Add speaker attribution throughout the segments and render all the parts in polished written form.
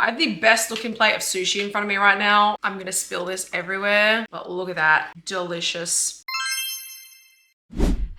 Speaker 1: I have the best looking plate of sushi in front of me right now. I'm gonna spill this everywhere, but look at that, delicious.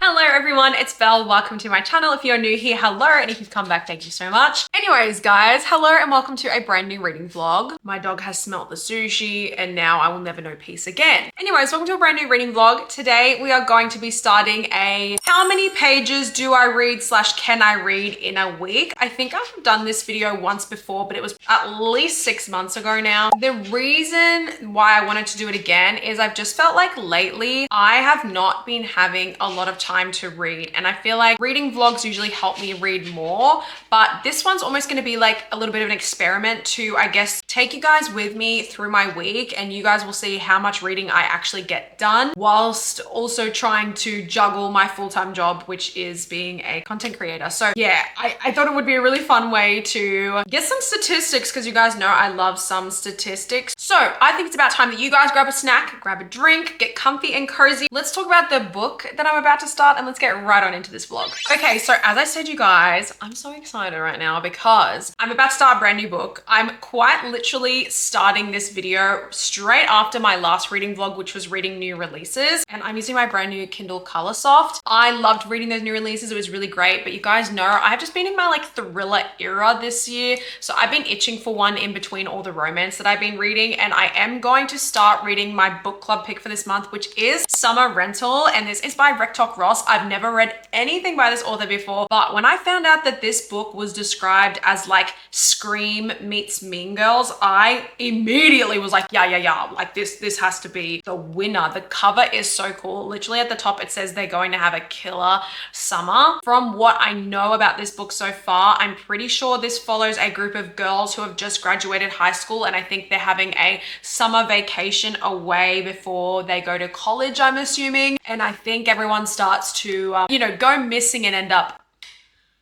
Speaker 1: Hello everyone, it's Belle. Welcome to my channel. If you're new here, hello, and if you've come back, thank you so much. Anyways, guys, hello and welcome to a brand new reading vlog. My dog has smelt the sushi and now I will never know peace again. Anyways, welcome to a brand new reading vlog. Today we are going to be starting a how many pages do I read / can I read in a week. I think I've done this video once before, but it was at least 6 months ago now. The reason why I wanted to do it again is I've just felt like lately I have not been having a lot of time to read, and I feel like reading vlogs usually help me read more, but this one's almost going to be like a little bit of an experiment to, I guess, take you guys with me through my week, and you guys will see how much reading I actually get done whilst also trying to juggle my full-time job, which is being a content creator. So yeah, I thought it would be a really fun way to get some statistics, because you guys know I love some statistics. So I think it's about time that you guys grab a snack, grab a drink, get comfy and cozy. Let's talk about the book that I'm about to start, and let's get right on into this vlog. Okay, so as I said, you guys, I'm so excited right now because I'm about to start a brand new book. I'm quite literally starting this video straight after my last reading vlog, which was reading new releases, and I'm using my brand new Kindle Colorsoft. I loved reading those new releases. It was really great, but you guys know I've just been in my like thriller era this year, so I've been itching for one in between all the romance that I've been reading, and I am going to start reading my book club pick for this month, which is Summer Rental, and this is by Rectock Ross. I've never read anything by this author before, but when I found out that this book was described as like Scream meets Mean Girls, I immediately was like, yeah, like this has to be the winner. The cover is so cool. Literally at the top it says they're going to have a killer summer. From what I know about this book so far, I'm pretty sure this follows a group of girls who have just graduated high school, and I think they're having a summer vacation away before they go to college, I'm assuming. And I think everyone starts to go missing and end up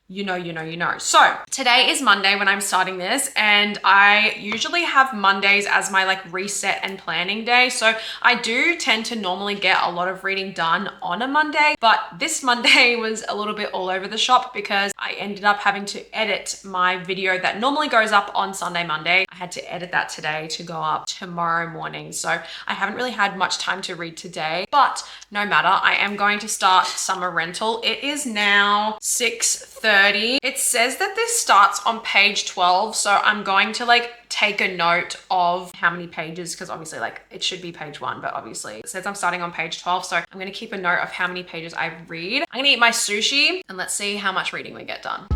Speaker 1: you know. So today is Monday when I'm starting this, and I usually have Mondays as my like reset and planning day. So I do tend to normally get a lot of reading done on a Monday, but this Monday was a little bit all over the shop because I ended up having to edit my video that normally goes up on Sunday, Monday. I had to edit that today to go up tomorrow morning. So I haven't really had much time to read today, but no matter, I am going to start Summer Rental. It is now 6:30. It says that this starts on page 12, so I'm going to like take a note of how many pages, because obviously like it should be page 1, but obviously it says I'm starting on page 12, so I'm going to keep a note of how many pages I read. I'm gonna eat my sushi and let's see how much reading we get done.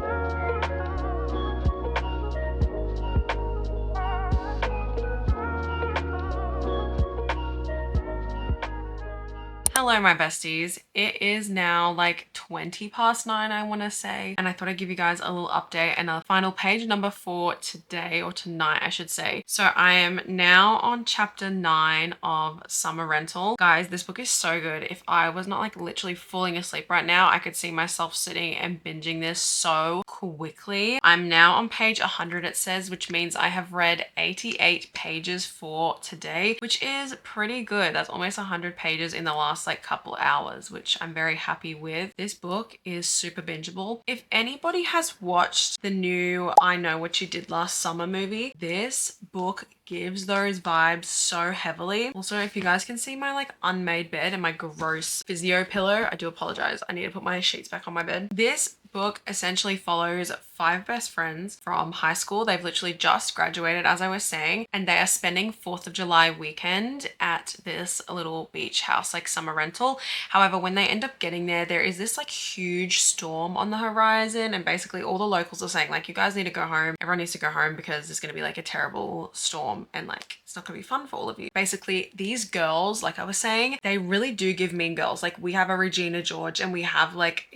Speaker 1: Hello, my besties. It is now like 20 past 9, I want to say. And I thought I'd give you guys a little update and a final page number for today, or tonight, I should say. So I am now on chapter 9 of Summer Rental. Guys, this book is so good. If I was not like literally falling asleep right now, I could see myself sitting and binging this so quickly. I'm now on page 100, it says, which means I have read 88 pages for today, which is pretty good. That's almost 100 pages in the last like couple hours, which I'm very happy with. This book is super bingeable. If anybody has watched the new I Know What You Did Last Summer movie, this book gives those vibes so heavily. Also, if you guys can see my like unmade bed and my gross physio pillow, I do apologize. I need to put my sheets back on my bed. This book essentially follows 5 best friends from high school. They've literally just graduated, as I was saying, and they are spending 4th of July weekend at this little beach house, like Summer Rental. However, when they end up getting there, there is this like huge storm on the horizon, and basically all the locals are saying like, you guys need to go home. Everyone needs to go home because there's going to be like a terrible storm and like it's not going to be fun for all of you. Basically, these girls, like I was saying, they really do give Mean Girls. Like we have a Regina George and we have like,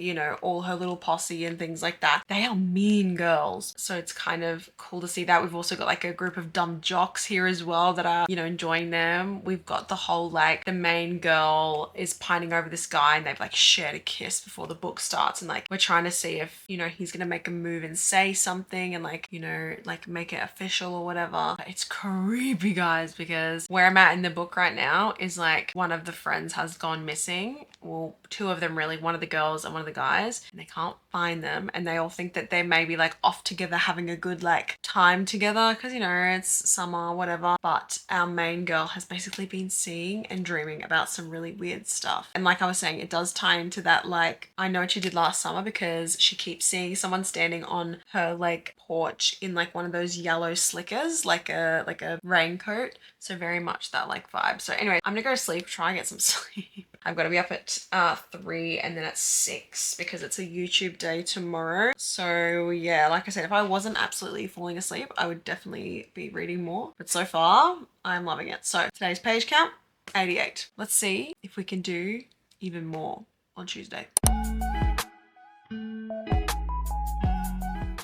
Speaker 1: all her little posse and things like that. They are mean girls. So it's kind of cool to see that. We've also got like a group of dumb jocks here as well that are, enjoying them. We've got the whole like the main girl is pining over this guy and they've like shared a kiss before the book starts, and like we're trying to see if, he's going to make a move and say something and like, like make it official or whatever. But it's creepy, guys, because where I'm at in the book right now is like one of the friends has gone missing. Well, 2 of them really, one of the girls and one of the guys, and they can't find them and they all think that they may be like off together having a good like time together because, you know, it's summer, whatever. But our main girl has basically been seeing and dreaming about some really weird stuff. And like I was saying, it does tie into that, like, I know what she did last summer because she keeps seeing someone standing on her like porch in like one of those yellow slickers, like a raincoat. So very much that like vibe. So anyway, I'm gonna go to sleep, try and get some sleep. I've got to be up at 3 and then at 6 because it's a YouTube day tomorrow. So yeah, like I said, if I wasn't absolutely falling asleep, I would definitely be reading more. But so far, I'm loving it. So today's page count, 88. Let's see if we can do even more on Tuesday.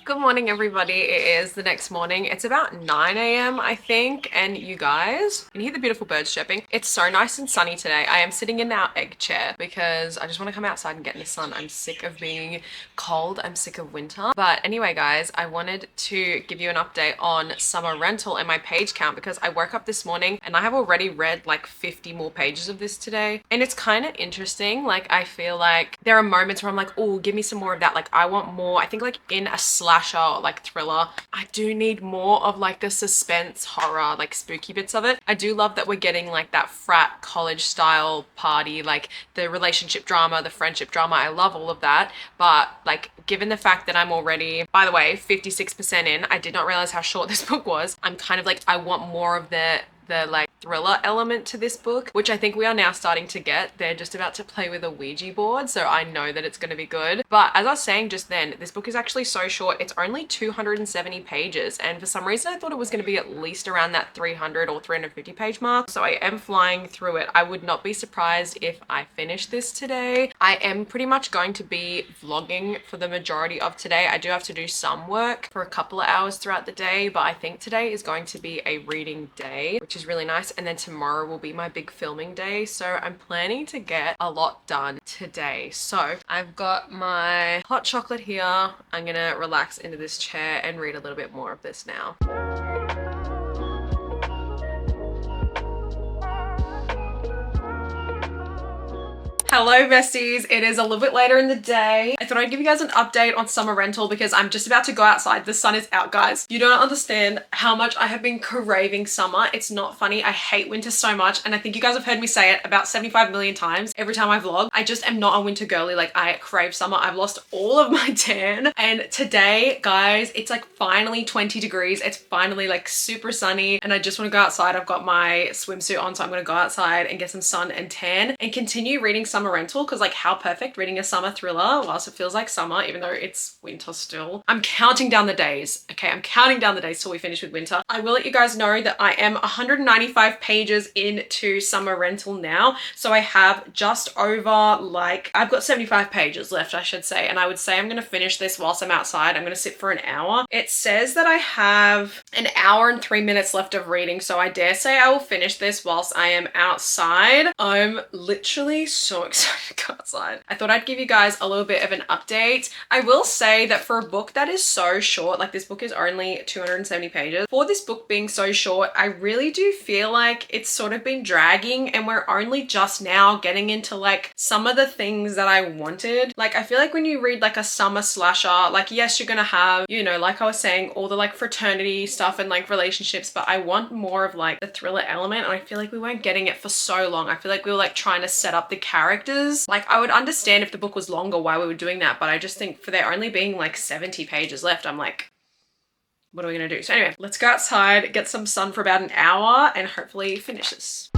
Speaker 1: Good morning, everybody. It is the next morning. It's about 9 a.m. I think. And you guys can you hear the beautiful birds chirping. It's so nice and sunny today. I am sitting in our egg chair because I just want to come outside and get in the sun. I'm sick of being cold. I'm sick of winter. But anyway, guys, I wanted to give you an update on summer rental and my page count because I woke up this morning and I have already read like 50 more pages of this today. And it's kind of interesting. Like, I feel like there are moments where I'm like, oh, give me some more of that. Like, I want more. I think like in a slasher or like thriller, I do need more of like the suspense, horror, like spooky bits of it. I do love that we're getting like that frat college style party, like the relationship drama, the friendship drama. I love all of that. But like, given the fact that I'm already, by the way, 56% in, I did not realize how short this book was. I'm kind of like, I want more of the like thriller element to this book, which I think we are now starting to get. They're just about to play with a Ouija board, so I know that it's going to be good. But as I was saying just then, this book is actually so short. It's only 270 pages, and for some reason I thought it was going to be at least around that 300 or 350 page mark. So I am flying through it. I would not be surprised if I finish this today. I am pretty much going to be vlogging for the majority of today. I do have to do some work for a couple of hours throughout the day, but I think today is going to be a reading day, which is really nice. And then tomorrow will be my big filming day. So I'm planning to get a lot done today. So I've got my hot chocolate here. I'm gonna relax into this chair and read a little bit more of this now. Hello besties, it is a little bit later in the day. I thought I'd give you guys an update on summer rental because I'm just about to go outside. The sun is out, guys. You don't understand how much I have been craving summer. It's not funny. I hate winter so much, and I think you guys have heard me say it about 75 million times every time I vlog. I just am not a winter girly. Like, I crave summer. I've lost all of my tan, and today, guys, it's like finally 20 degrees. It's finally like super sunny, and I just want to go outside. I've got my swimsuit on, so I'm going to go outside and get some sun and tan and continue reading summer rental because, like, how perfect reading a summer thriller whilst it feels like summer even though it's winter still. I'm counting down the days. Okay, I'm counting down the days till we finish with winter. I will let you guys know that I am 195 pages into summer rental now, so I have just over, like, I've got 75 pages left, I should say, and I would say I'm going to finish this whilst I'm outside. I'm going to sit for an hour. It says that I have an hour and 3 minutes left of reading, so I dare say I will finish this whilst I am outside. I'm literally so excited to go outside. I thought I'd give you guys a little bit of an update. I will say that for a book that is so short, like this book is only 270 pages. For this book being so short, I really do feel like it's sort of been dragging and we're only just now getting into like some of the things that I wanted. Like, I feel like when you read like a summer slasher, like, yes, you're gonna have, you know, like I was saying, all the like fraternity stuff and like relationships, but I want more of like the thriller element, and I feel like we weren't getting it for so long. I feel like we were like trying to set up the characters. Like, I would understand if the book was longer why we were doing that, but I just think for there only being like 70 pages left, I'm like, what are we gonna do? So anyway, let's go outside, get some sun for about an hour, and hopefully finish this.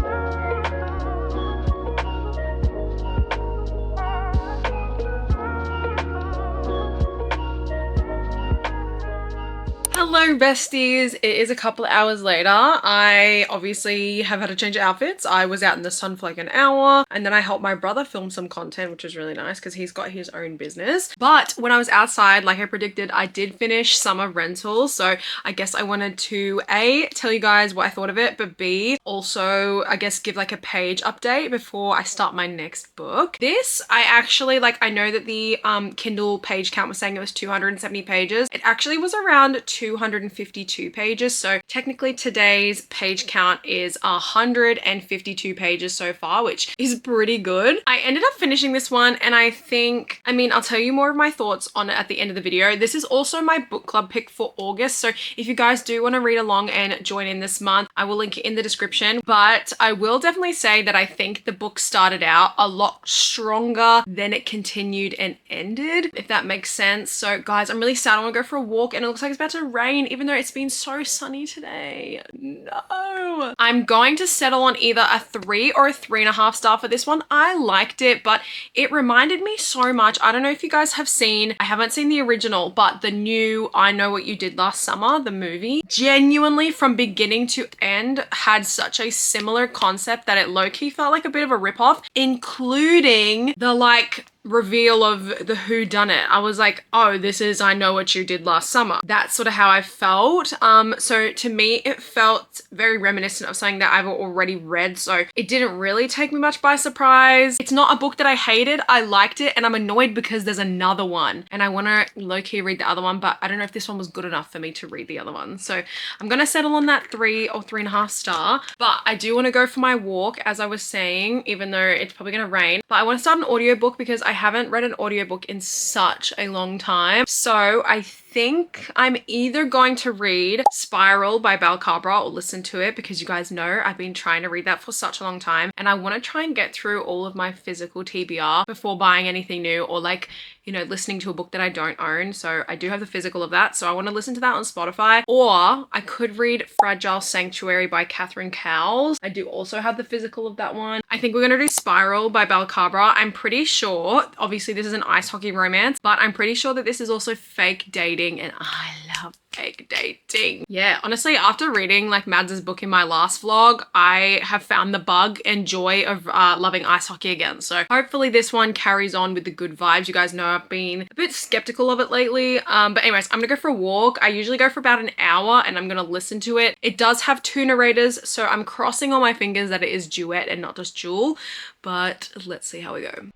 Speaker 1: Hello besties, it is a couple of hours later. I obviously have had to change outfits. I was out in the sun for like an hour, and then I helped my brother film some content, which was really nice because he's got his own business. But when I was outside, like I predicted, I did finish summer rental. So I guess I wanted to A, tell you guys what I thought of it, but B, also I guess give like a page update before I start my next book. This, I actually, like, I know that the Kindle page count was saying it was 270 pages. It actually was around 2 252 pages. So technically today's page count is 152 pages so far, which is pretty good. I ended up finishing this one, and I think, I mean, I'll tell you more of my thoughts on it at the end of the video. This is also my book club pick for August. So if you guys do want to read along and join in this month, I will link it in the description. But I will definitely say that I think the book started out a lot stronger than it continued and ended, if that makes sense. So guys, I'm really sad. I want to go for a walk and it looks like it's about to rain, even though it's been so sunny today. No. I'm going to settle on either a 3 or a 3.5 star for this one. I liked it, but it reminded me so much. I don't know if you guys have seen, I haven't seen the original, but the new I Know What You Did Last Summer, the movie, genuinely from beginning to end had such a similar concept that it low-key felt like a bit of a ripoff, including the like reveal of the whodunit. I was like, oh, this is I Know What You Did Last Summer. That's sort of how I felt. So to me, it felt very reminiscent of something that I've already read. So it didn't really take me much by surprise. It's not a book that I hated. I liked it, and I'm annoyed because there's another one and I want to low-key read the other one, but I don't know if this one was good enough for me to read the other one. So I'm going to settle on that 3 or 3.5 star, but I do want to go for my walk, as I was saying, even though it's probably going to rain. But I want to start an audiobook because I haven't read an audiobook in such a long time. So I think I'm either going to read Spiral by Bal Cabra or listen to it, because you guys know I've been trying to read that for such a long time and I want to try and get through all of my physical TBR before buying anything new, or like, you know, listening to a book that I don't own. So I do have the physical of that, so I want to listen to that on Spotify. Or I could read Fragile Sanctuary by Catherine Cowles. I do also have the physical of that one. I think we're gonna do Spiral by Bal Cabra. I'm pretty sure, obviously this is an ice hockey romance, but I'm pretty sure that this is also fake dating, and I love fake dating. Yeah, honestly, after reading like Mads' book in my last vlog, I have found the bug and joy of loving ice hockey again. So hopefully this one carries on with the good vibes. You guys know I've been a bit skeptical of it lately. But anyways, I'm gonna go for a walk. I usually go for about an hour and I'm gonna listen to it. It does have 2 narrators, so I'm crossing all my fingers that it is duet and not just dual, but let's see how we go.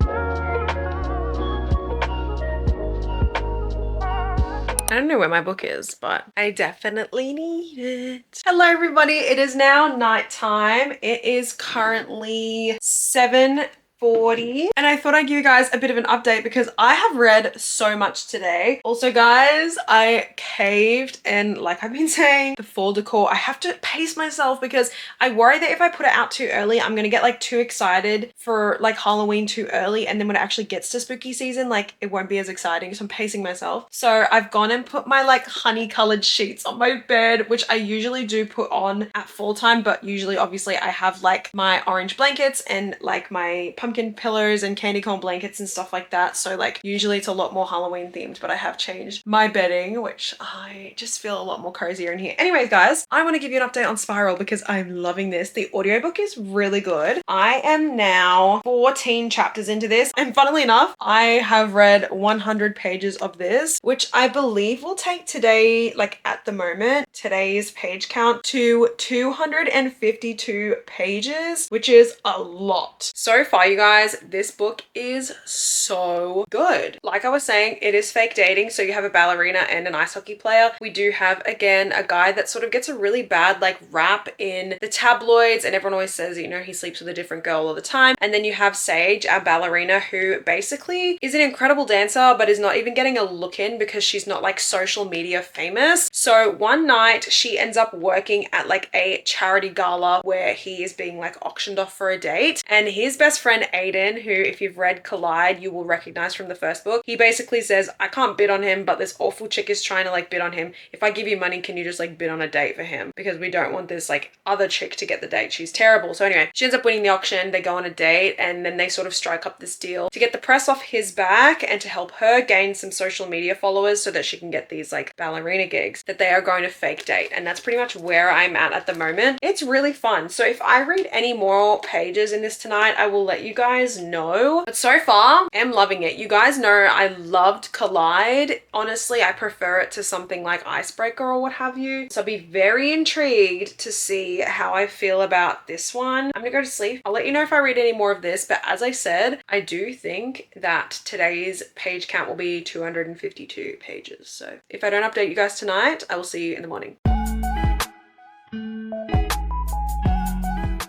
Speaker 1: I don't know where my book is, but I definitely need it. Hello everybody, it is now nighttime. It is currently 7:40, and I thought I'd give you guys a bit of an update because I have read so much today. Also guys, I caved, and like I've been saying, the fall decor, I have to pace myself because I worry that if I put it out too early, I'm gonna get like too excited for like Halloween too early, and then when it actually gets to spooky season, like it won't be as exciting. So I'm pacing myself. So I've gone and put my like honey colored sheets on my bed, which I usually do put on at fall time, but usually obviously I have like my orange blankets and like my pumpkin pillows and candy corn blankets and stuff like that. So like usually it's a lot more Halloween themed, but I have changed my bedding, which I just feel a lot more cozier in here. Anyways guys, I want to give you an update on Spiral because I'm loving this. The audiobook is really good. I am now 14 chapters into this, and funnily enough, I have read 100 pages of this, which I believe will take today, like at the moment, today's page count to 252 pages, which is a lot. So far, you guys, this book is so good. Like I was saying, it is fake dating. So you have a ballerina and an ice hockey player. We do have, again, a guy that sort of gets a really bad like rap in the tabloids, and everyone always says, you know, he sleeps with a different girl all the time. And then you have Sage, our ballerina, who basically is an incredible dancer, but is not even getting a look in because she's not like social media famous. So one night she ends up working at like a charity gala where he is being like auctioned off for a date. And his best friend Aiden, who if you've read Collide, you will recognize from the first book, he basically says, I can't bid on him, but this awful chick is trying to like bid on him. If I give you money, can you just like bid on a date for him? Because we don't want this like other chick to get the date. She's terrible. So anyway, she ends up winning the auction. They go on a date, and then they sort of strike up this deal to get the press off his back and to help her gain some social media followers so that she can get these like ballerina gigs, that they are going to fake date. And that's pretty much where I'm at the moment. It's really fun. So if I read any more pages in this tonight, I will let you guys know. But so far, I'm loving it. You guys know I loved Collide. Honestly, I prefer it to something like Icebreaker or what have you. So I'll be very intrigued to see how I feel about this one. I'm gonna go to sleep. I'll let you know if I read any more of this, but as I said, I do think that today's page count will be 252 pages. So if I don't update you guys tonight, I will see you in the morning.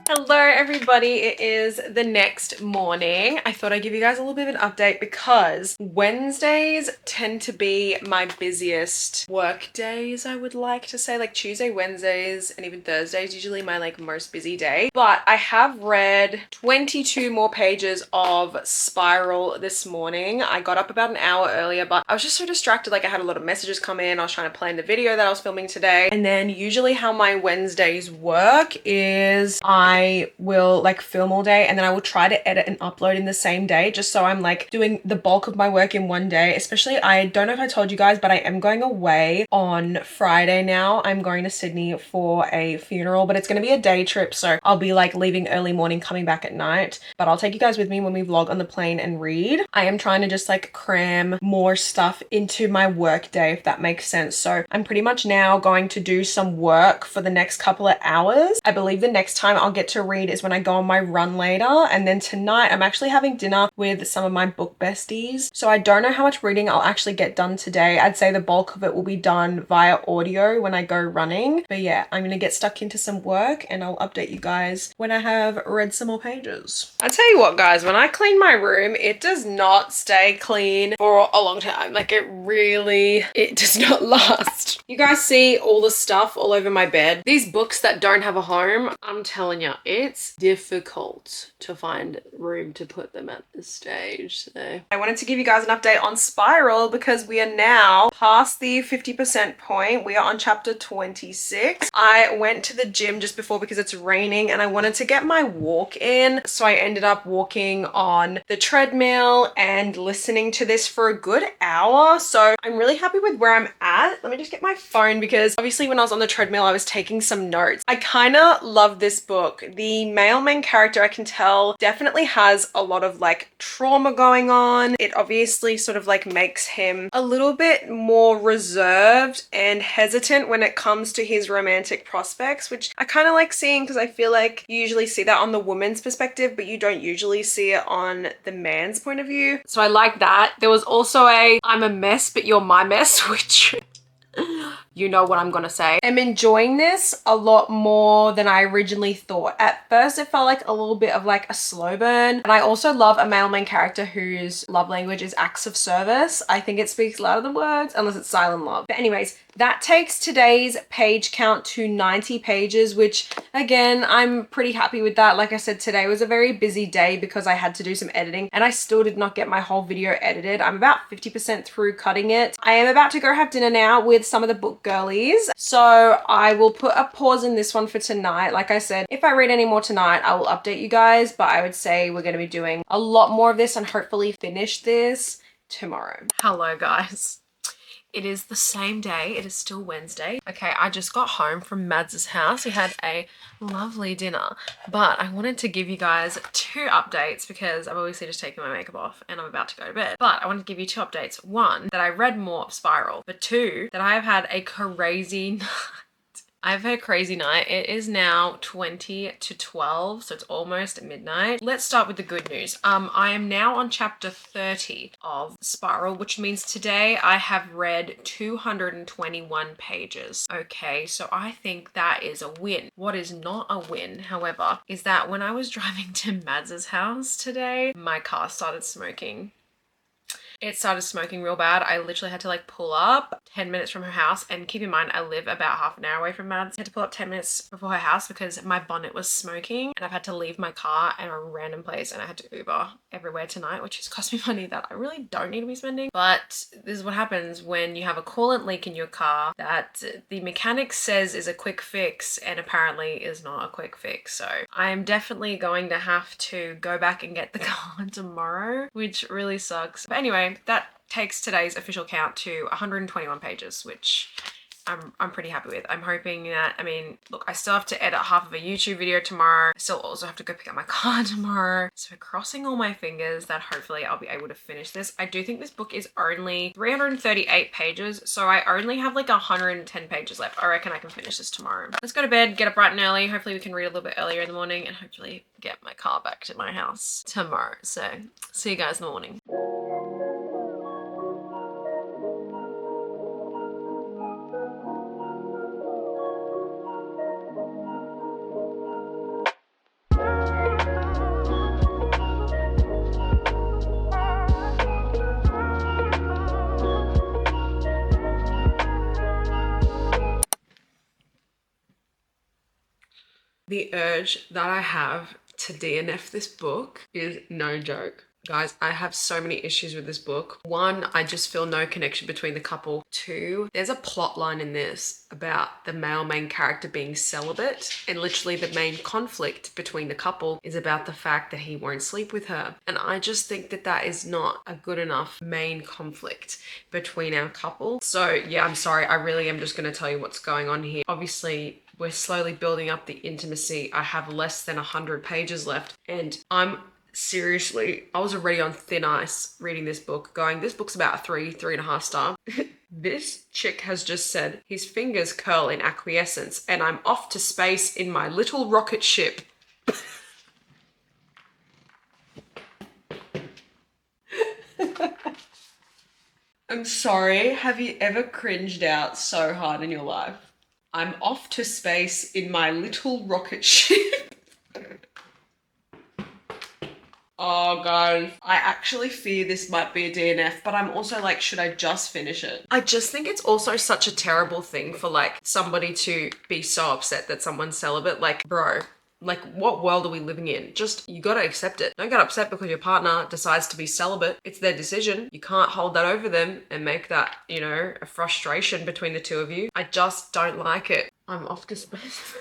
Speaker 1: Hello everybody, it is the next morning. I thought I'd give you guys a little bit of an update because Wednesdays tend to be my busiest work days, I would like to say. Like Tuesday, Wednesdays, and even Thursdays usually my like most busy day. But I have read 22 more pages of Spiral this morning. I got up about an hour earlier, but I was just so distracted. Like I had a lot of messages come in. I was trying to plan the video that I was filming today. And then usually how my Wednesdays work is I will like film all day and then I will try to edit and upload in the same day, just so I'm like doing the bulk of my work in one day. Especially, I don't know if I told you guys, but I am going away on Friday now. I'm going to Sydney for a funeral, but it's going to be a day trip, so I'll be like leaving early morning, coming back at night. But I'll take you guys with me when we vlog on the plane and read. I am trying to just like cram more stuff into my work day, if that makes sense. So I'm pretty much now going to do some work for the next couple of hours. I believe the next time I'll get to read is when I go on my run later, and then tonight I'm actually having dinner with some of my book besties, so I don't know how much reading I'll actually get done today. I'd say the bulk of it will be done via audio when I go running, but yeah, I'm gonna get stuck into some work and I'll update you guys when I have read some more pages. I tell you what guys, when I clean my room, it does not stay clean for a long time. Like it does not last. You guys see all the stuff all over my bed? These books that don't have a home, I'm telling you, it's difficult to find room to put them at this stage. So I wanted to give you guys an update on Spiral because we are now past the 50% point. We are on chapter 26. I went to the gym just before because it's raining and I wanted to get my walk in. So I ended up walking on the treadmill and listening to this for a good hour. So I'm really happy with where I'm at. Let me just get my phone because obviously when I was on the treadmill, I was taking some notes. I kind of love this book. The male main character, I can tell, definitely has a lot of like trauma going on. It obviously sort of like makes him a little bit more reserved and hesitant when it comes to his romantic prospects, which I kind of like seeing because I feel like you usually see that on the woman's perspective, but you don't usually see it on the man's point of view. So I like that. There was also a I'm a mess, but you're my mess, which you know what I'm gonna say. I'm enjoying this a lot more than I originally thought. At first, it felt like a little bit of like a slow burn. And I also love a male main character whose love language is acts of service. I think it speaks louder than words, unless it's silent love. But anyways, that takes today's page count to 90 pages, which again, I'm pretty happy with that. Like I said, today was a very busy day because I had to do some editing and I still did not get my whole video edited. I'm about 50% through cutting it. I am about to go have dinner now with some of the book girlies. So I will put a pause in this one for tonight. Like I said, if I read any more tonight, I will update you guys, but I would say we're going to be doing a lot more of this and hopefully finish this tomorrow. Hello guys. It is the same day. It is still Wednesday. Okay, I just got home from Mads's house. We had a lovely dinner, but I wanted to give you guys two updates because I've obviously just taken my makeup off and I'm about to go to bed. But I wanted to give you two updates. One, that I read more of Spiral, but two, that I have had a crazy night. I've had a crazy night. It is now 20 to 12, so it's almost midnight. Let's start with the good news. I am now on chapter 30 of Spiral, which means today I have read 221 pages. Okay, so I think that is a win. What is not a win, however, is that when I was driving to Mads's house today, my car started smoking. It started smoking real bad. I literally had to like pull up 10 minutes from her house, and keep in mind I live about half an hour away from Mads. I had to pull up 10 minutes before her house because my bonnet was smoking and I've had to leave my car in a random place and I had to Uber everywhere tonight, which has cost me money that I really don't need to be spending. But this is what happens when you have a coolant leak in your car that the mechanic says is a quick fix and apparently is not a quick fix. So I am definitely going to have to go back and get the car tomorrow, which really sucks. But anyway, that takes today's official count to 121 pages, which I'm pretty happy with. I'm hoping that, I mean, look, I still have to edit half of a YouTube video tomorrow. I still also have to go pick up my car tomorrow. So crossing all my fingers that hopefully I'll be able to finish this. I do think this book is only 338 pages. So I only have like 110 pages left. I reckon I can finish this tomorrow. Let's go to bed, get up bright and early. Hopefully we can read a little bit earlier in the morning and hopefully get my car back to my house tomorrow. So see you guys in the morning. The urge that I have to DNF this book is no joke. Guys, I have so many issues with this book. One, I just feel no connection between the couple. Two, there's a plot line in this about the male main character being celibate, and literally the main conflict between the couple is about the fact that he won't sleep with her. And I just think that that is not a good enough main conflict between our couple. So yeah, I'm sorry. I really am just going to tell you what's going on here. Obviously, we're slowly building up the intimacy. I have less than 100 pages left, and seriously, I was already on thin ice reading this book, going, this book's about a 3.5 star. This chick has just said, his fingers curl in acquiescence, and I'm off to space in my little rocket ship. I'm sorry, have you ever cringed out so hard in your life? I'm off to space in my little rocket ship. Oh guys, I actually fear this might be a DNF, but I'm also like, should I just finish it? I just think it's also such a terrible thing for like somebody to be so upset that someone's celibate. Like, bro, like what world are we living in? Just, you gotta accept it. Don't get upset because your partner decides to be celibate. It's their decision. You can't hold that over them and make that, you know, a frustration between the two of you. I just don't like it. I'm off to space.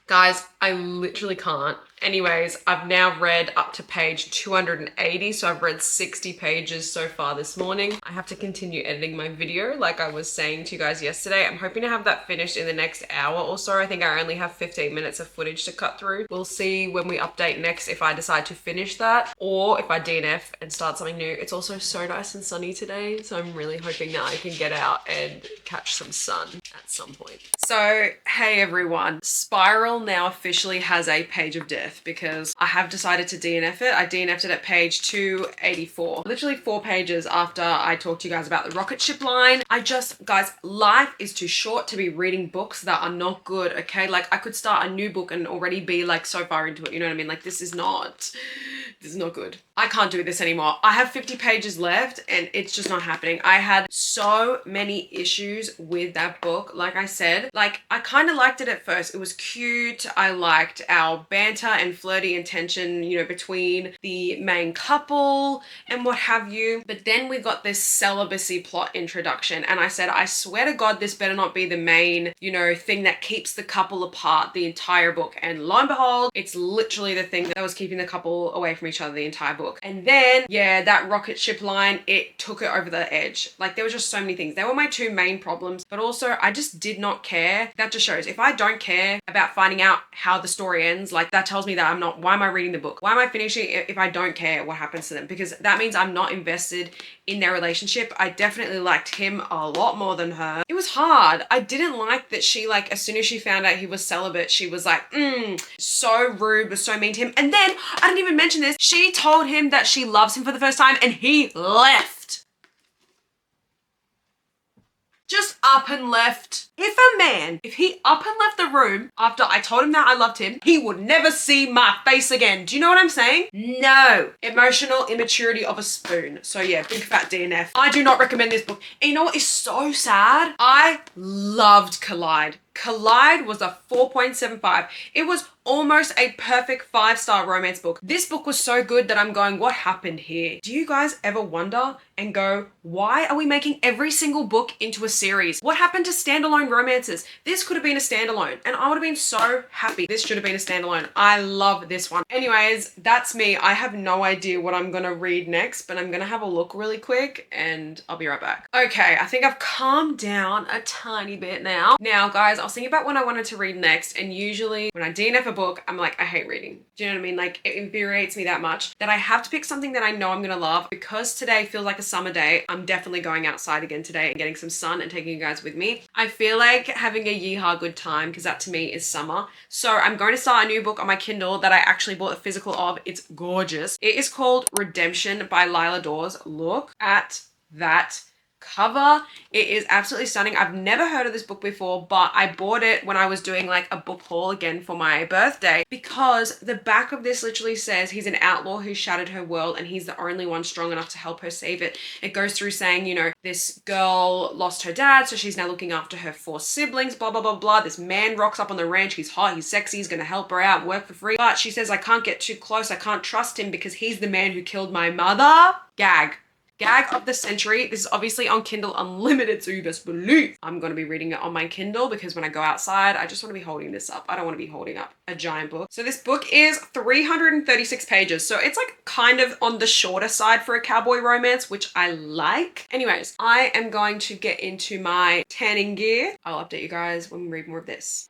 Speaker 1: Guys, I literally can't. Anyways, I've now read up to page 280, so I've read 60 pages so far this morning. I have to continue editing my video like I was saying to you guys yesterday. I'm hoping to have that finished in the next hour or so. I think I only have 15 minutes of footage to cut through. We'll see when we update next if I decide to finish that or if I DNF and start something new. It's also so nice and sunny today, so I'm really hoping that I can get out and catch some sun at some point. So, hey everyone, Spiral now officially has a page of death because I have decided to DNF it. I DNF'd it at page 284. Literally 4 pages after I talked to you guys about the rocket ship line. Guys, life is too short to be reading books that are not good, okay? Like, I could start a new book and already be like so far into it, you know what I mean? Like, this is not good. I can't do this anymore. I have 50 pages left and it's just not happening. I had so many issues with that book. Like I said, like I kind of liked it at first. It was cute. I liked our banter and flirty intention, you know, between the main couple and what have you. But then we got this celibacy plot introduction and I said, I swear to God, this better not be the main, you know, thing that keeps the couple apart the entire book. And lo and behold, it's literally the thing that was keeping the couple away from each other the entire book. And then, yeah, that rocket ship line, it took it over the edge. Like, there was just so many things. They were my 2 main problems, but also I just did not care. That just shows if I don't care about finding out how the story ends, like that tells me that why am I reading the book? Why am I finishing it if I don't care what happens to them? Because that means I'm not invested in their relationship. I definitely liked him a lot more than her. It was hard. I didn't like that she, like, as soon as she found out he was celibate, she was like, so rude, was so mean to him. And then, I didn't even mention this, she told him that she loves him for the first time and he left. Just up and left. If he up and left the room after I told him that I loved him, he would never see my face again. Do you know what I'm saying? No. Emotional immaturity of a spoon. So yeah, big fat DNF. I do not recommend this book. And you know what is so sad? I loved Collide. Collide was a 4.75. It was almost a perfect 5-star romance book. This book was so good that I'm going, what happened here? Do you guys ever wonder and go, why are we making every single book into a series? What happened to standalone romances? This could have been a standalone and I would have been so happy. This should have been a standalone. I love this one. Anyways, that's me. I have no idea what I'm gonna read next, but I'm gonna have a look really quick and I'll be right back. Okay, I think I've calmed down a tiny bit now. Now guys, I was thinking about what I wanted to read next, and usually when I DNF a book, I'm like, I hate reading. Do you know what I mean? Like, it infuriates me that much that I have to pick something that I know I'm gonna love. Because today feels like a summer day, I'm definitely going outside again today and getting some sun and taking you guys with me. I feel like having a yeehaw good time, because that to me is summer. So I'm going to start a new book on my Kindle that I actually bought a physical of. It's gorgeous. It is called Redemption by Lila Dawes. Look at that cover. It is absolutely stunning. I've never heard of this book before, but I bought it when I was doing like a book haul again for my birthday, because the back of this literally says he's an outlaw who shattered her world and he's the only one strong enough to help her save it. It goes through saying, you know, this girl lost her dad, so she's now looking after her 4 siblings, blah, blah, blah, blah. This man rocks up on the ranch. He's hot, he's sexy, he's gonna help her out, work for free. But she says, I can't get too close. I can't trust him because he's the man who killed my mother. Gag. Gag of the century. This is obviously on Kindle Unlimited, so you best believe I'm going to be reading it on my Kindle, because when I go outside, I just want to be holding this up. I don't want to be holding up a giant book. So this book is 336 pages. So it's like kind of on the shorter side for a cowboy romance, which I like. Anyways, I am going to get into my tanning gear. I'll update you guys when we read more of this.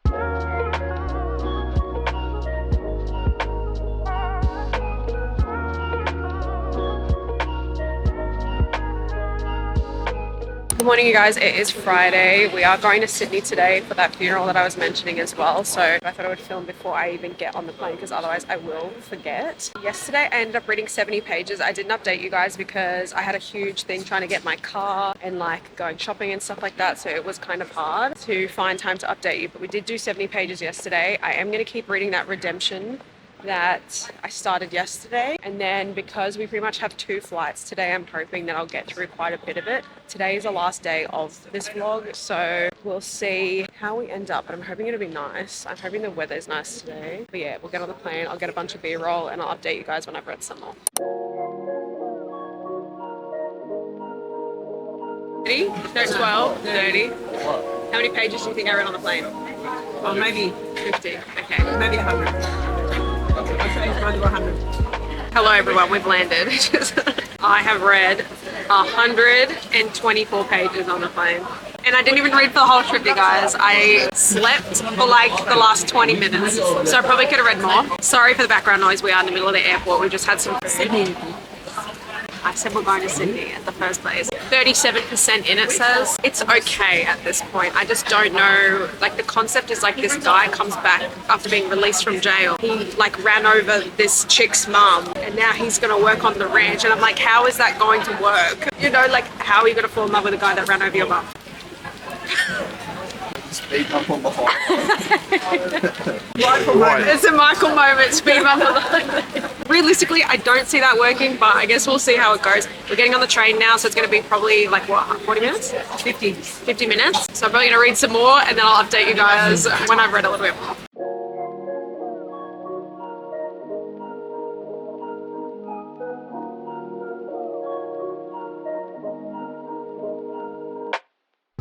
Speaker 1: Good morning, you guys. It is Friday. We are going to Sydney today for that funeral that I was mentioning as well. So I thought I would film before I even get on the plane, because otherwise I will forget. Yesterday I ended up reading 70 pages. I didn't update you guys because I had a huge thing trying to get my car and like going shopping and stuff like that. So it was kind of hard to find time to update you, but we did do 70 pages yesterday. I am going to keep reading that Redemption that I started yesterday, and then because we pretty much have 2 flights today, I'm hoping that I'll get through quite a bit of it. Today is the last day of this vlog, so we'll see how we end up, but I'm hoping it'll be nice. I'm hoping the weather is nice today. But yeah, we'll get on the plane, I'll get a bunch of B-roll and I'll update you guys when I've read some more. 30? No, 12, 30. How many pages do you think I read on the plane?
Speaker 2: Oh, maybe
Speaker 1: 50. Okay.
Speaker 2: maybe 100. I'd say it's 100.
Speaker 1: Hello everyone, we've landed. I have read 124 pages on the plane. And I didn't even read for the whole trip, you guys. I slept for like the last 20 minutes. So I probably could have read more. Sorry for the background noise. We are in the middle of the airport. We just had some Sydney. I said we're going to Sydney at the first place. 37% in, it says. It's okay at this point. I just don't know. Like, the concept is like this guy comes back after being released from jail. He like ran over this chick's mum and now he's going to work on the ranch. And I'm like, how is that going to work? You know, like, how are you going to fall in love with a guy that ran over your mum?
Speaker 2: Speed bump on the high.
Speaker 1: It's a Michael moment, speed bump on the highway. Realistically, I don't see that working, but I guess we'll see how it goes. We're getting on the train now, so it's going to be probably like, what, 40 minutes? 50 minutes. So I'm probably going to read some more and then I'll update you guys when I've read a little bit more.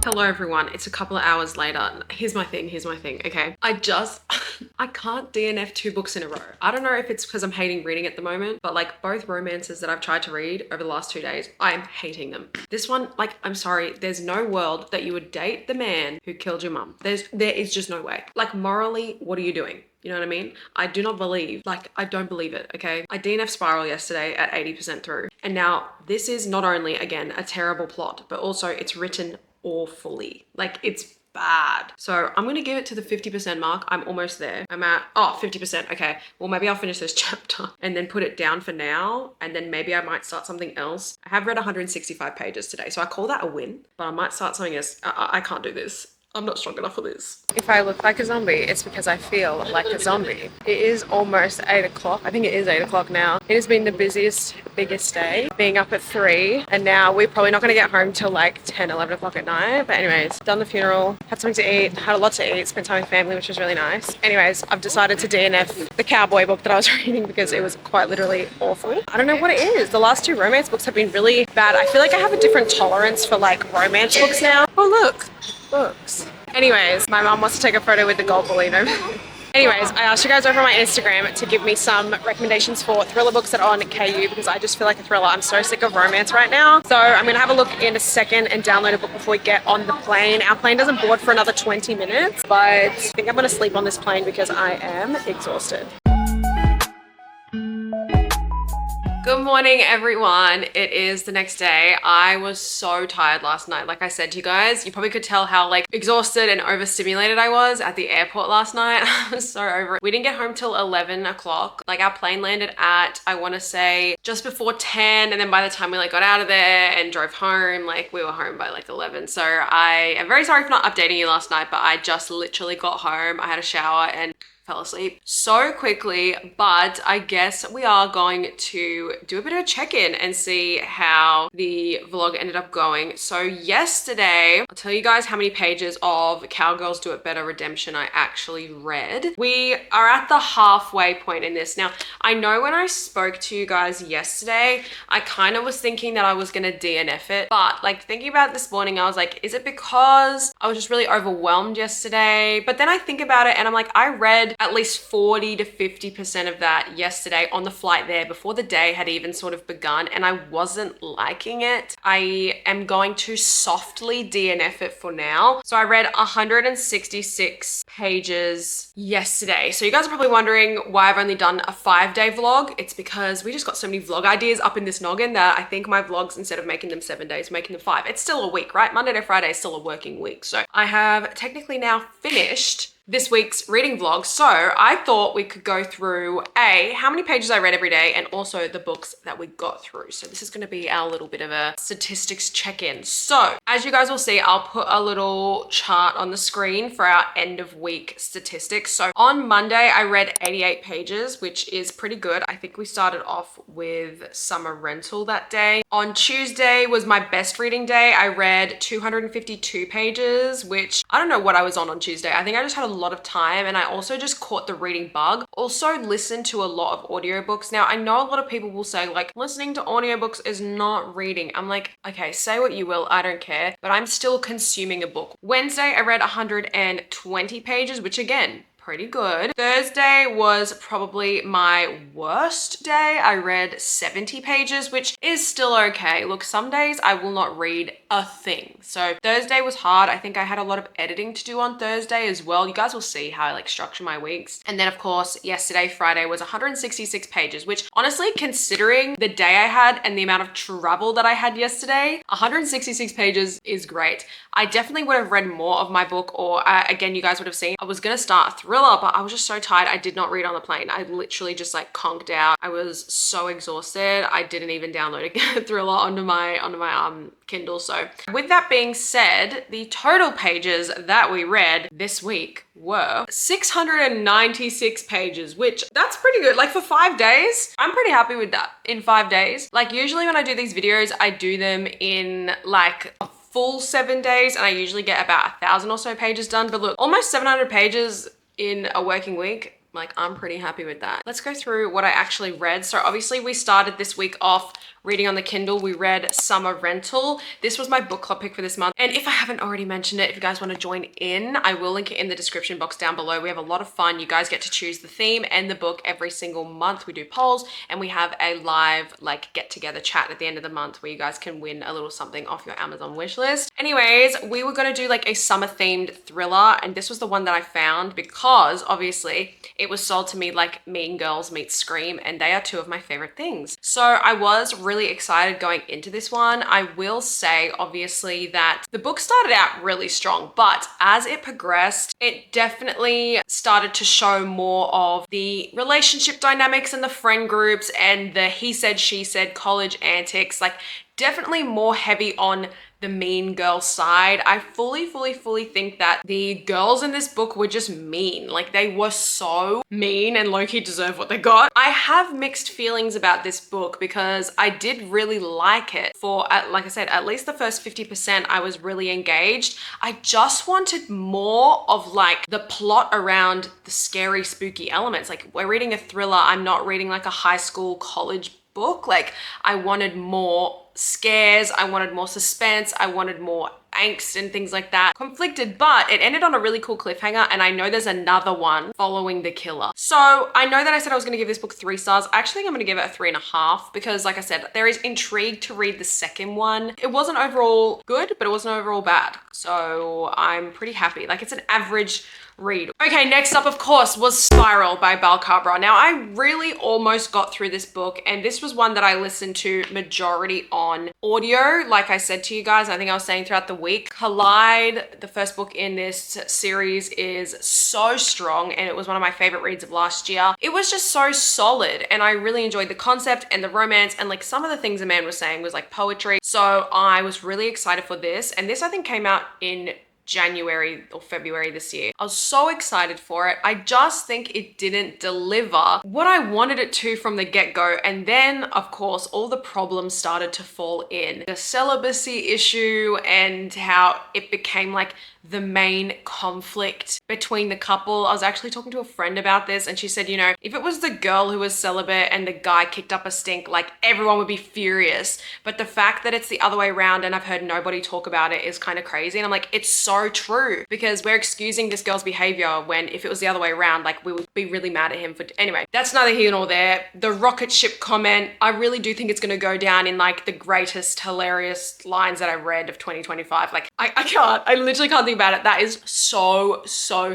Speaker 1: Hello everyone, it's a couple of hours later. Here's my thing, okay? I can't DNF 2 books in a row. I don't know if it's because I'm hating reading at the moment, but like both romances that I've tried to read over the last 2 days, I'm hating them. This one, like, I'm sorry, there's no world that you would date the man who killed your mum. There is just no way. Like, morally, what are you doing? You know what I mean? I do not believe, like, I don't believe it, okay? I DNF Spiral yesterday at 80% through. And now this is not only, again, a terrible plot, but also it's written awfully. Like, it's bad. So I'm gonna give it to the 50% mark. I'm almost there. I'm at 50%. Okay, well, maybe I'll finish this chapter and then put it down for now, and then maybe I might start something else. I have read 165 pages today, so I call that a win, but I might start something else. I can't do this. I'm not strong enough for this. If I look like a zombie, it's because I feel like a zombie. It is almost 8 o'clock. I think it is 8 o'clock now. It has been the biggest day, being up at 3. And now we're probably not going to get home till like 10, 11 o'clock at night. But anyways, done the funeral, had something to eat, had a lot to eat, spent time with family, which was really nice. Anyways, I've decided to DNF the cowboy book that I was reading because it was quite literally awful. I don't know what it is. The last 2 romance books have been really bad. I feel like I have a different tolerance for like romance books now. Oh look, books. Anyways, my mom wants to take a photo with the gold balloon over there. Anyways, I asked you guys over on my Instagram to give me some recommendations for thriller books that are on KU because I just feel like a thriller. I'm so sick of romance right now. So I'm going to have a look in a second and download a book before we get on the plane. Our plane doesn't board for another 20 minutes, but I think I'm going to sleep on this plane because I am exhausted. Good morning, everyone. It is the next day. I was so tired last night. Like I said to you guys, you probably could tell how like exhausted and overstimulated I was at the airport last night. I was so over it. We didn't get home till 11 o'clock. Like our plane landed at, I want to say just before 10. And then by the time we like got out of there and drove home, like we were home by like 11. So I am very sorry for not updating you last night, but I just literally got home. I had a shower and fell asleep so quickly, but I guess we are going to do a bit of a check-in and see how the vlog ended up going. So yesterday, I'll tell you guys how many pages of Cowgirls Do It Better Redemption I actually read. We are at the halfway point in this. Now, I know when I spoke to you guys yesterday, I kind of was thinking that I was gonna DNF it, but like thinking about it this morning, I was like, is it because I was just really overwhelmed yesterday? But then I think about it and I'm like, I read at least 40 to 50% of that yesterday on the flight there before the day had even sort of begun, and I wasn't liking it. I am going to softly DNF it for now. So I read 166 pages yesterday. So you guys are probably wondering why I've only done a 5-day vlog. It's because we just got so many vlog ideas up in this noggin that I think my vlogs, instead of making them 7 days, making them 5. It's still a week, right? Monday to Friday is still a working week. So I have technically now finished this week's reading vlog. So I thought we could go through how many pages I read every day and also the books that we got through. So this is going to be our little bit of a statistics check-in. So as you guys will see, I'll put a little chart on the screen for our end of week statistics. So on Monday, I read 88 pages, which is pretty good. I think we started off with Summer Rental that day. On Tuesday was my best reading day. I read 252 pages, which I don't know what I was on Tuesday. I think I just had a lot of time and I also just caught the reading bug. Also listened to a lot of audiobooks. Now I know a lot of people will say like listening to audiobooks is not reading. I'm like, okay, say what you will, I don't care, but I'm still consuming a book. Wednesday I read 120 pages, which again, pretty good. Thursday was probably my worst day. I read 70 pages, which is still okay. Look, some days I will not read a thing. So Thursday was hard. I think I had a lot of editing to do on Thursday as well. You guys will see how I like structure my weeks. And then of course, yesterday, Friday was 166 pages, which honestly, considering the day I had and the amount of travel that I had yesterday, 166 pages is great. I definitely would have read more of my book, or again, you guys would have seen, I was gonna start a thriller, but I was just so tired. I did not read on the plane. I literally just like conked out. I was so exhausted. I didn't even download a thriller onto my Kindle. So with that being said, the total pages that we read this week were 696 pages, which that's pretty good. Like for 5 days, I'm pretty happy with that in 5 days. Like usually when I do these videos, I do them in like a full 7 days and I usually get about 1,000 or so pages done. But look, almost 700 pages in a working week. Like I'm pretty happy with that. Let's go through what I actually read. So obviously we started this week off reading on the Kindle. We read Summer Rental. This was my book club pick for this month. And if I haven't already mentioned it, if you guys want to join in, I will link it in the description box down below. We have a lot of fun. You guys get to choose the theme and the book every single month. We do polls and we have a live like get together chat at the end of the month where you guys can win a little something off your Amazon wish list. Anyways, we were going to do like a summer themed thriller. And this was the one that I found because obviously it was sold to me like Mean Girls meets Scream, and they are two of my favorite things. So I was really excited going into this one. I will say obviously that the book started out really strong, but as it progressed, it definitely started to show more of the relationship dynamics and the friend groups and the he said, she said college antics, like definitely more heavy on the mean girl side. I fully think that the girls in this book were just mean. Like they were so mean and low-key deserve what they got. I have mixed feelings about this book because I did really like it. For, like I said, at least the first 50% I was really engaged. I just wanted more of like the plot around the scary, spooky elements. Like we're reading a thriller. I'm not reading like a high school, college book. Like I wanted more scares, I wanted more suspense, I wanted more angst and things like that. Conflicted, but it ended on a really cool cliffhanger, and I know there's another one following the killer. So I know that I said I was going to give this book 3 stars. I actually think I'm going to give it a 3.5 because, like I said, there is intrigue to read the second one. It wasn't overall good, but it wasn't overall bad. So I'm pretty happy. Like it's an average read. Okay, next up, of course, was Spiral by Bal Cabra. Now, I really almost got through this book, and this was one that I listened to majority on audio. Like I said to you guys, I think I was saying throughout the week, Collide, the first book in this series, is so strong, and it was one of my favorite reads of last year. It was just so solid, and I really enjoyed the concept and the romance, and like some of the things the man was saying was like poetry. So I was really excited for this, and this I think came out in January or February this year. I was so excited for it. I just think it didn't deliver what I wanted it to from the get-go. And then, of course, all the problems started to fall in. The celibacy issue and how it became like the main conflict between the couple. I was actually talking to a friend about this, and she said, you know, if it was the girl who was celibate and the guy kicked up a stink, like everyone would be furious. But the fact that it's the other way around, and I've heard nobody talk about it, is kind of crazy. And I'm like, it's so true, because we're excusing this girl's behavior when if it was the other way around, like we would be really mad at him for. Anyway, that's neither here nor there. The rocket ship comment, I really do think it's going to go down in like the greatest hilarious lines that I read of 2025. Like I literally can't think about it. That is so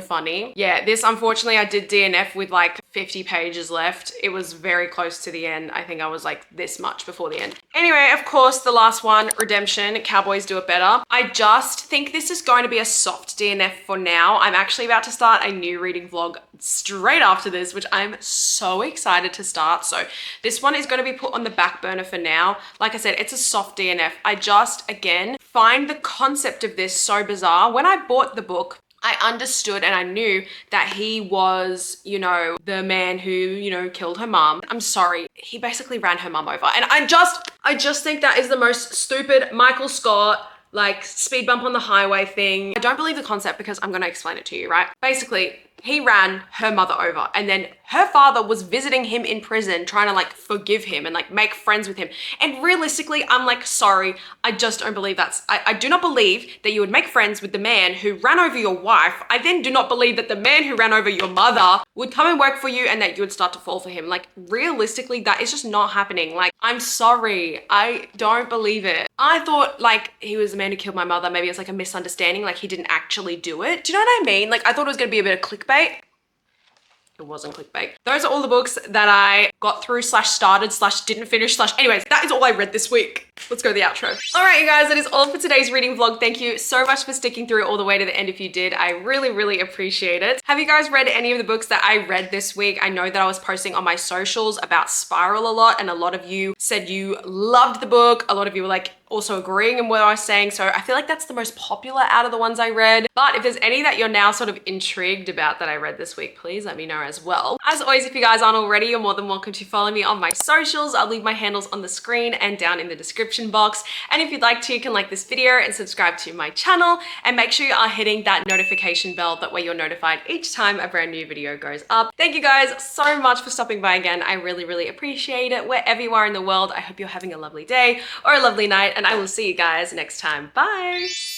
Speaker 1: funny. Yeah, this, unfortunately, I did DNF with like 50 pages left. It was very close to the end. I think I was like this much before the end. Anyway, of course, the last one, Redemption, Cowboys Do It Better. I just think this is going to be a soft DNF for now. I'm actually about to start a new reading vlog straight after this, which I'm so excited to start. So this one is going to be put on the back burner for now. Like I said, it's a soft DNF. I just, again, find the concept of this so bizarre. When I bought the book, I understood and I knew that he was, you know, the man who, you know, killed her mom. I'm sorry, he basically ran her mom over. And I just think that is the most stupid Michael Scott, like speed bump on the highway thing. I don't believe the concept because I'm gonna explain it to you, right? Basically, he ran her mother over, and then her father was visiting him in prison trying to like forgive him and like make friends with him. And realistically, I'm like, sorry, I just don't believe I do not believe that you would make friends with the man who ran over your wife. I then do not believe that the man who ran over your mother would come and work for you and that you would start to fall for him. Like realistically, that is just not happening. Like, I'm sorry, I don't believe it. I thought like he was the man who killed my mother. Maybe it's like a misunderstanding, like he didn't actually do it. Do you know what I mean? Like I thought it was gonna be a bit of clickbait. It wasn't clickbait. Those are all the books that I got through / started / didn't finish / anyways, that is all I read this week. Let's go to the outro. All right, you guys, that is all for today's reading vlog. Thank you so much for sticking through all the way to the end. If you did, I really appreciate it. Have you guys read any of the books that I read this week? I know that I was posting on my socials about Spiral a lot, and a lot of you said you loved the book. A lot of you were like also agreeing in what I was saying. So I feel like that's the most popular out of the ones I read. But if there's any that you're now sort of intrigued about that I read this week, please let me know as well. As always, if you guys aren't already, you're more than welcome to follow me on my socials. I'll leave my handles on the screen and down in the description box. And if you'd like to, you can like this video and subscribe to my channel, and make sure you are hitting that notification bell. That way you're notified each time a brand new video goes up. Thank you guys so much for stopping by again. I really appreciate it. Wherever you are in the world, I hope you're having a lovely day or a lovely night, and I will see you guys next time. Bye.